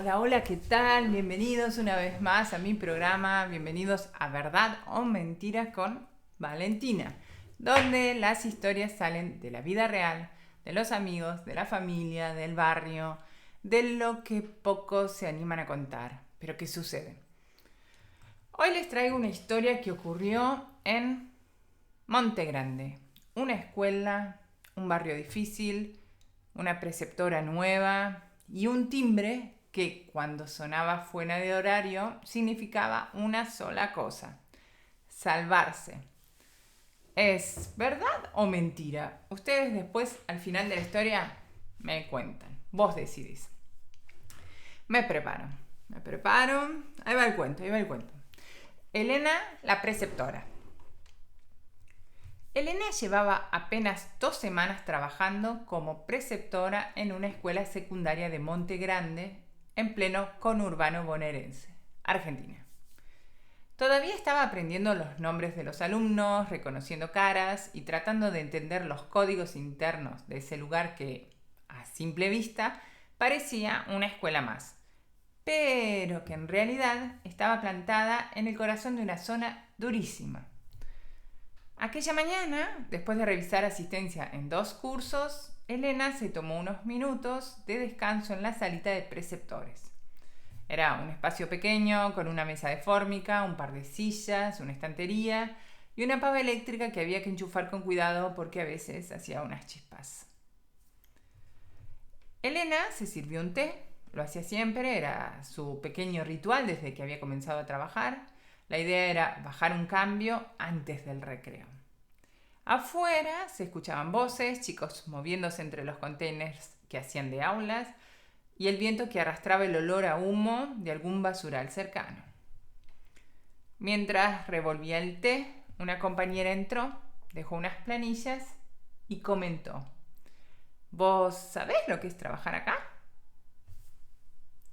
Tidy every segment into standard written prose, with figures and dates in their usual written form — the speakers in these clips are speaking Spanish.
Hola, hola, ¿qué tal? Bienvenidos una vez más a mi programa. Bienvenidos a Verdad o Mentiras con Valentina, donde las historias salen de la vida real, de los amigos, de la familia, del barrio, de lo que pocos se animan a contar, pero que sucede. Hoy les traigo una historia que ocurrió en Monte Grande, una escuela, un barrio difícil, una preceptora nueva y un timbre que cuando sonaba fuera de horario significaba una sola cosa: salvarse. ¿Es verdad o mentira? Ustedes después, al final de la historia, me cuentan. Vos decidís. Me preparo. Ahí va el cuento. Elena, la preceptora. Elena llevaba apenas 2 semanas trabajando como preceptora en una escuela secundaria de Monte Grande, en pleno conurbano bonaerense, Argentina. Todavía estaba aprendiendo los nombres de los alumnos, reconociendo caras y tratando de entender los códigos internos de ese lugar que, a simple vista, parecía una escuela más, pero que en realidad estaba plantada en el corazón de una zona durísima. Aquella mañana, después de revisar asistencia en 2 cursos, Elena se tomó unos minutos de descanso en la salita de preceptores. Era un espacio pequeño con una mesa de fórmica, un par de sillas, una estantería y una pava eléctrica que había que enchufar con cuidado porque a veces hacía unas chispas. Elena se sirvió un té, lo hacía siempre, era su pequeño ritual desde que había comenzado a trabajar. La idea era bajar un cambio antes del recreo. Afuera se escuchaban voces, chicos moviéndose entre los containers que hacían de aulas y el viento que arrastraba el olor a humo de algún basural cercano. Mientras revolvía el té, una compañera entró, dejó unas planillas y comentó: ¿Vos sabés lo que es trabajar acá?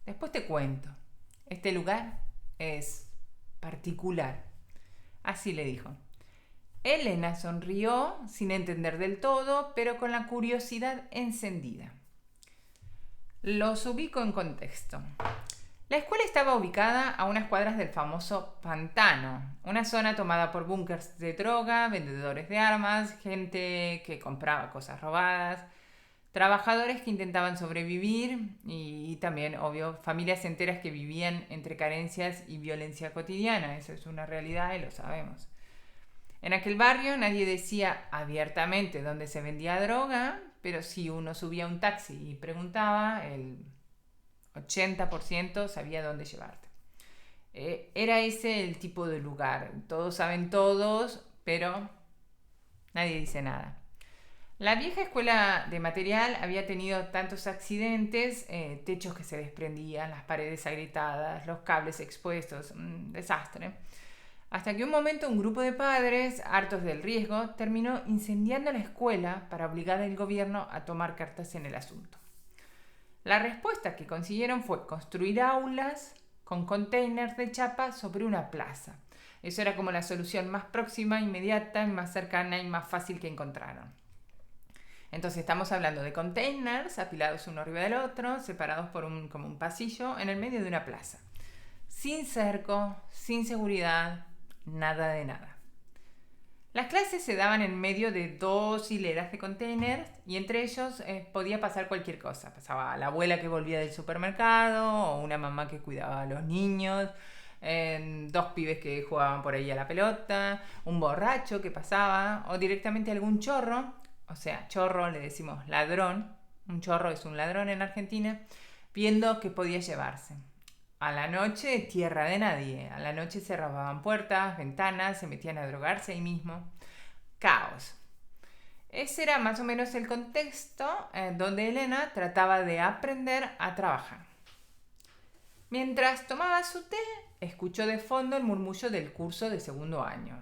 Después te cuento. Este lugar es particular. Así le dijo. Elena sonrió sin entender del todo, pero con la curiosidad encendida. Los ubico en contexto. La escuela estaba ubicada a unas cuadras del famoso Pantano, una zona tomada por búnkers de droga, vendedores de armas, gente que compraba cosas robadas, trabajadores que intentaban sobrevivir y también, obvio, familias enteras que vivían entre carencias y violencia cotidiana. Eso es una realidad y lo sabemos. En aquel barrio nadie decía abiertamente dónde se vendía droga, pero si uno subía a un taxi y preguntaba, el 80% sabía dónde llevarte. Era ese el tipo de lugar. Todos saben todos, pero nadie dice nada. La vieja escuela de material había tenido tantos accidentes, techos que se desprendían, las paredes agrietadas, los cables expuestos, un desastre. Hasta que un momento un grupo de padres, hartos del riesgo, terminó incendiando la escuela para obligar al gobierno a tomar cartas en el asunto. La respuesta que consiguieron fue construir aulas con containers de chapa sobre una plaza. Eso era como la solución más próxima, inmediata, más cercana y más fácil que encontraron. Entonces estamos hablando de containers apilados uno arriba del otro, separados por como un pasillo en el medio de una plaza. Sin cerco, sin seguridad, nada de nada. Las clases se daban en medio de 2 hileras de containers y entre ellos podía pasar cualquier cosa. Pasaba la abuela que volvía del supermercado o una mamá que cuidaba a los niños, 2 pibes que jugaban por ahí a la pelota, un borracho que pasaba o directamente algún chorro. O sea, chorro le decimos ladrón. Un chorro es un ladrón en Argentina, viendo qué podía llevarse. A la noche, tierra de nadie. A la noche se robaban puertas, ventanas, se metían a drogarse ahí mismo. Caos. Ese era más o menos el contexto donde Elena trataba de aprender a trabajar. Mientras tomaba su té, escuchó de fondo el murmullo del curso de segundo año.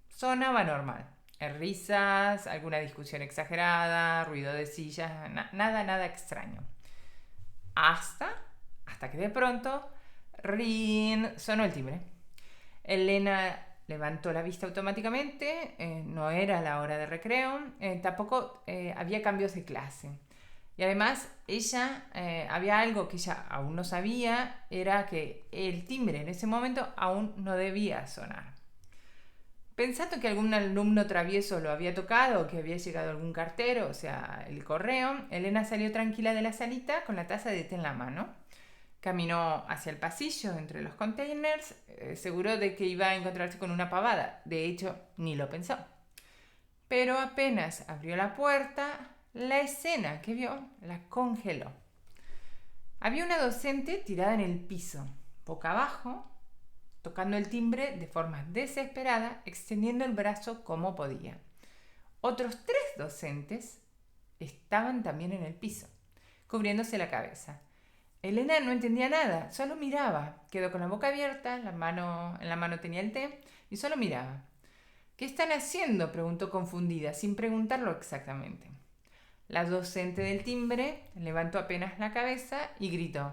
Sonaba normal. Risas, alguna discusión exagerada, ruido de sillas, nada extraño. Hasta que de pronto, ¡rin!, sonó el timbre. Elena levantó la vista automáticamente, no era la hora de recreo, tampoco había cambios de clase. Y además, había algo que ella aún no sabía, era que el timbre en ese momento aún no debía sonar. Pensando que algún alumno travieso lo había tocado o que había llegado algún cartero, o sea, el correo, Elena salió tranquila de la salita con la taza de té en la mano. Caminó hacia el pasillo entre los containers, seguro de que iba a encontrarse con una pavada. De hecho, ni lo pensó. Pero apenas abrió la puerta, la escena que vio la congeló. Había una docente tirada en el piso, boca abajo, tocando el timbre de forma desesperada, extendiendo el brazo como podía. Otros 3 docentes estaban también en el piso, cubriéndose la cabeza. Elena no entendía nada, solo miraba. Quedó con la boca abierta, en la mano tenía el té y solo miraba. ¿Qué están haciendo?, preguntó confundida, sin preguntarlo exactamente. La docente del timbre levantó apenas la cabeza y gritó: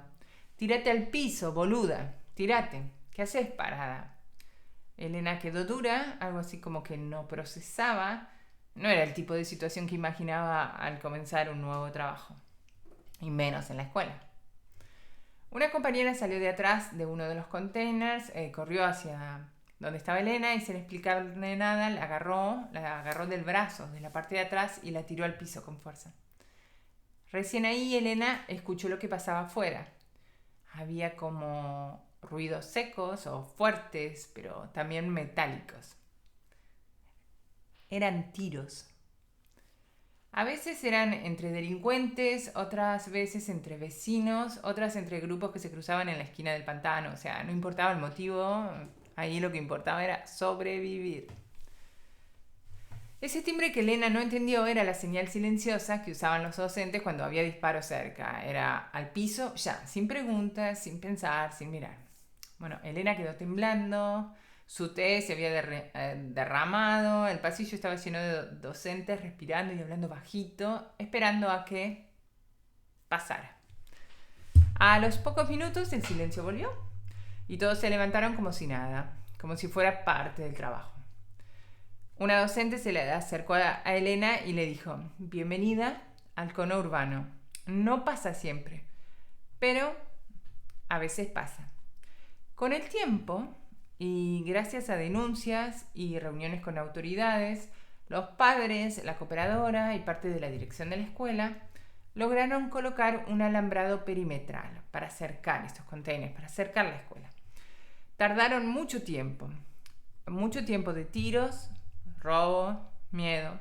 «Tírate al piso, boluda, tírate. ¿Qué haces parada?». Elena quedó dura, algo así como que no procesaba. No era el tipo de situación que imaginaba al comenzar un nuevo trabajo, y menos en la escuela. Una compañera salió de atrás de uno de los containers, corrió hacia donde estaba Elena y sin explicarle nada la agarró del brazo, de la parte de atrás, y la tiró al piso con fuerza. Recién ahí Elena escuchó lo que pasaba afuera. Había como ruidos secos o fuertes, pero también metálicos. Eran tiros. A veces eran entre delincuentes, otras veces entre vecinos, otras entre grupos que se cruzaban en la esquina del pantano. O sea, no importaba el motivo, ahí lo que importaba era sobrevivir. Ese timbre que Elena no entendió era la señal silenciosa que usaban los docentes cuando había disparos cerca. Era al piso, ya, sin preguntas, sin pensar, sin mirar. Bueno, Elena quedó temblando. Su té se había derramado, el pasillo estaba lleno de docentes respirando y hablando bajito, esperando a que pasara. A los pocos minutos el silencio volvió y todos se levantaron como si nada, como si fuera parte del trabajo. Una docente se le acercó a Elena y le dijo: «Bienvenida al cono urbano. No pasa siempre, pero a veces pasa». Con el tiempo, y gracias a denuncias y reuniones con autoridades, los padres, la cooperadora y parte de la dirección de la escuela lograron colocar un alambrado perimetral para cercar estos containers, para cercar la escuela. Tardaron mucho tiempo de tiros, robo, miedo,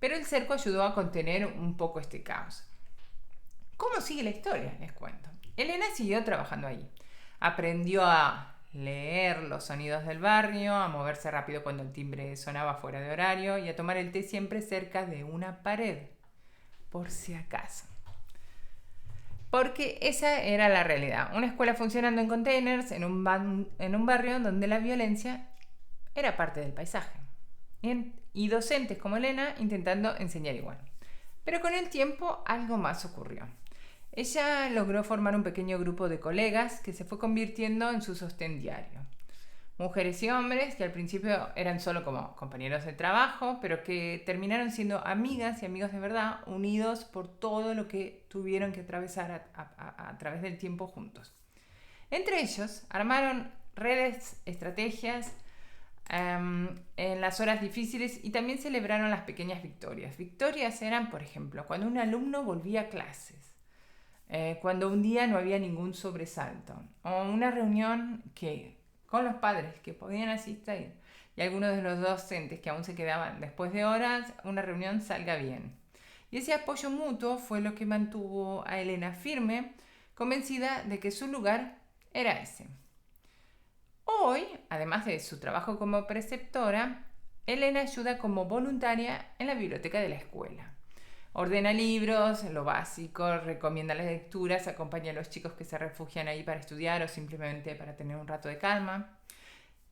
pero el cerco ayudó a contener un poco este caos. ¿Cómo sigue la historia? Les cuento. Elena siguió trabajando ahí. Aprendió a leer los sonidos del barrio, a moverse rápido cuando el timbre sonaba fuera de horario y a tomar el té siempre cerca de una pared, por si acaso. Porque esa era la realidad. Una escuela funcionando en containers en un barrio donde la violencia era parte del paisaje. Y docentes como Elena intentando enseñar igual. Pero con el tiempo algo más ocurrió. Ella logró formar un pequeño grupo de colegas que se fue convirtiendo en su sostén diario. Mujeres y hombres que al principio eran solo como compañeros de trabajo, pero que terminaron siendo amigas y amigos de verdad, unidos por todo lo que tuvieron que atravesar a través del tiempo juntos. Entre ellos armaron redes, estrategias en las horas difíciles y también celebraron las pequeñas victorias. Victorias eran, por ejemplo, cuando un alumno volvía a clases, cuando un día no había ningún sobresalto, o una reunión con los padres que podían asistir y algunos de los docentes que aún se quedaban después de horas, una reunión salga bien. Y ese apoyo mutuo fue lo que mantuvo a Elena firme, convencida de que su lugar era ese. Hoy, además de su trabajo como preceptora, Elena ayuda como voluntaria en la biblioteca de la escuela. Ordena libros, lo básico, recomienda las lecturas, acompaña a los chicos que se refugian ahí para estudiar o simplemente para tener un rato de calma.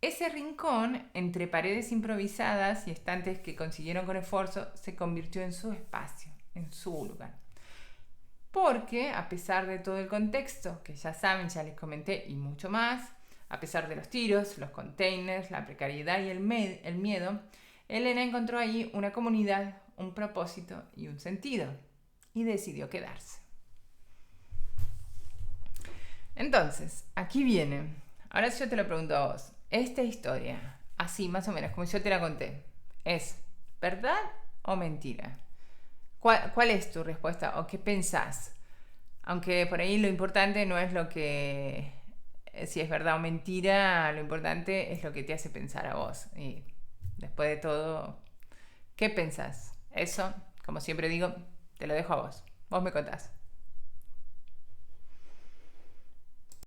Ese rincón, entre paredes improvisadas y estantes que consiguieron con esfuerzo, se convirtió en su espacio, en su lugar. Porque, a pesar de todo el contexto, que ya saben, ya les comenté, y mucho más, a pesar de los tiros, los containers, la precariedad y el miedo, Elena encontró ahí una comunidad, un propósito y un sentido. y decidió quedarse. Entonces, aquí viene. Ahora yo te lo pregunto a vos. Esta historia, así más o menos, como yo te la conté, ¿es verdad o mentira? ¿Cuál es tu respuesta o qué pensás? Aunque por ahí lo importante no es lo que, si es verdad o mentira, lo importante es lo que te hace pensar a vos. Y después de todo, ¿qué pensás? Eso, como siempre digo, te lo dejo a vos. Vos me contás.